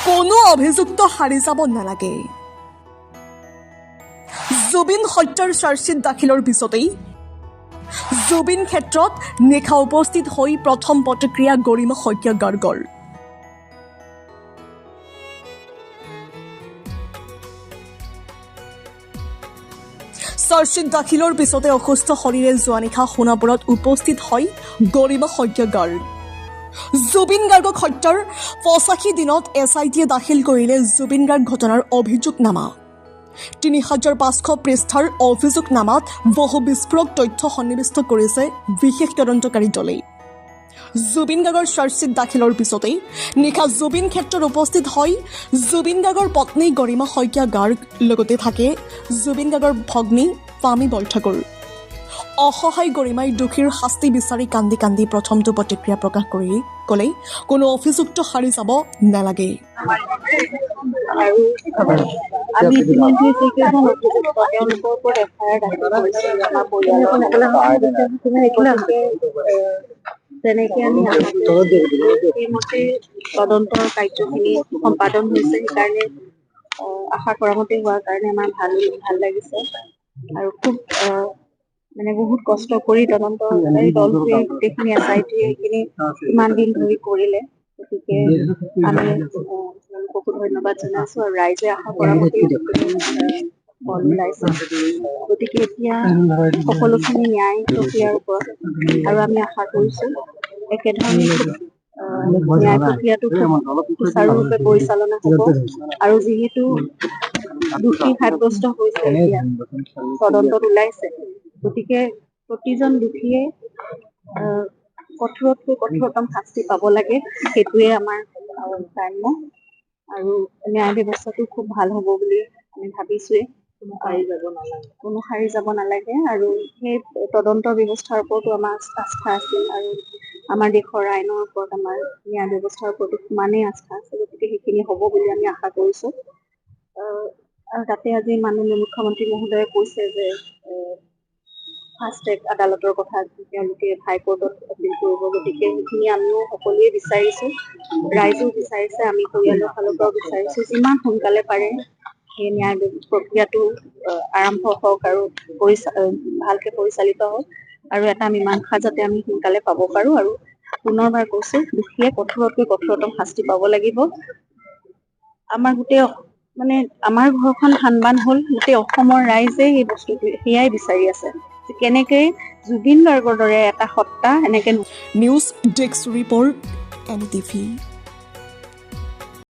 কোনো অভিযুক্ত হাৰি যাব নালাগে। জুবিন হত্যাৰ চাৰ্জশ্বিট দাখিলৰ পিছতেই জুবিন ক্ষেত্ৰত নিশা উপস্থিত হৈ প্ৰথম প্ৰতিক্ৰিয়া গৰিমা শইকীয়া গাৰ্গৰ। চাৰ্জশ্বিট দাখিলৰ পিছতে অসুস্থ শৰীৰে যোৱা নিশা সোণাপুৰত উপস্থিত হয় গৰিমা শইকীয়া গাৰ্গ। জুবিন গাৰ্গক হত্যাৰ ৮৫ দিনত SITয়ে দাখিল কৰিলে জুবিন গাৰ্গ ঘটনাৰ অভিযোগনামা। ৩,৫০০ পৃষ্ঠাৰ অভিযোগনামাত বহু বিস্ফোৰক তথ্য সন্নিৱিষ্ট কৰিছে বিশেষ তদন্তকাৰী দলে। জুবিন গাৰ্গৰ চাৰ্জশ্বিট দাখিলৰ পিছতেই নিশা জুবিন ক্ষেত্ৰত উপস্থিত হয় জুবিন গাৰ্গৰ পত্নী গৰিমা শইকীয়া গাৰ্গ, লগতে থাকে জুবিন গাৰ্গৰ ভগ্নী পামী বৰঠাকুৰ। অসহায় গৰিমাই দোষীৰ শাস্তি বিচাৰি কান্দি কান্দি প্ৰথমটো প্ৰতিক্ৰিয়া প্ৰকাশ কৰি ক'লে কোনো অভিযুক্ত হাৰি যাব নালাগে। আমি ইতিমধ্যে যিকেইজন অভিযুক্ত তেওঁলোকৰ ওপৰত FIR দাখিল কৰিছোঁ আমাৰ পৰিয়ালৰ তেনেকে আমি সেইমতে তদন্তৰ কাৰ্যখিনি সম্পাদন হৈছে। সেইকাৰণে আশা কৰা মতে হোৱাৰ কাৰণে আমাৰ ভাল লাগিছে আৰু খুব বহুত কষ্ট কৰি তদন্তকাৰী দলটোৱে গোটেইখিনি SITয়ে এইখিনি ইমান দিন ধৰি কৰিলে। গতিকে আমি তেওঁলোককো ধন্যবাদ জনাইছো আৰু ৰাইজে আশা কৰা মতে ফল ওলাইছে। গতিকে এতিয়া সকলোখিনি ন্যায় প্ৰক্ৰিয়াৰ ওপৰত আৰু আমি আশা কৰিছো একেধৰণে ন্যায় প্ৰক্ৰিয়াটো সুচাৰুৰূপে পৰিচালনা হ'ব। আৰু যিহেতু দোষী সাব্যস্ত হৈছে, এতিয়া তদন্তত ওলাইছে, গতিকে প্ৰতিজন দোষীয়ে কঠোৰতকৈ কঠোৰতম শাস্তি পাব লাগে। সেইটোৱে আমাৰ কাম্য আৰু ন্যায় ব্যৱস্থাটো খুব ভাল হ'ব বুলি আমি ভাবিছোৱে। কোনো সাৰি যাব নালাগে আৰু সেই তদন্তৰ ব্যৱস্থাৰ ওপৰতো আমাৰ আস্থা আছিল আৰু আমাৰ দেশৰ আইনৰ ওপৰত আমাৰ ন্যায় ব্যৱস্থাৰ ওপৰতো সমানেই আস্থা আছে। গতিকে সেইখিনি হ'ব বুলি আমি আশা কৰিছো। আৰু তাতে আজি মাননীয় মুখ্যমন্ত্ৰী মহোদয়ে কৈছে যে ফাষ্ট ট্ৰেক আদালতৰ কথা তেওঁলোকে হাইকোৰ্টত আপিল কৰিব। গতিকে সেইখিনি আমিও সকলোৱে বিচাৰিছো, ৰাইজেও বিচাৰিছে, আমি পৰিয়ালৰ ফালৰ পৰাও বিচাৰিছো যিমান সোনকালে পাৰে সেই ন্যায় প্ৰক্ৰিয়াটো আৰম্ভ হওক আৰু ভালকে পৰিচালিত হওক আৰু এটা মীমাংসা যাতে আমি সোনকালে পাব পাৰো। আৰু পুনৰবাৰ কৈছো, দোষীয়ে কঠোৰতকৈ কঠোৰতম শাস্তি পাব লাগিব। আমাৰ গোটেই আমাৰ ঘৰখন সানবান হ'ল, গোটেই অসমৰ ৰাইজে এই বস্তুটো সেয়াই বিচাৰি আছে, কেনেকে জুবিন গাৰ্গৰ দৰে এটা সত্তা এনেকে। News desk report NTV।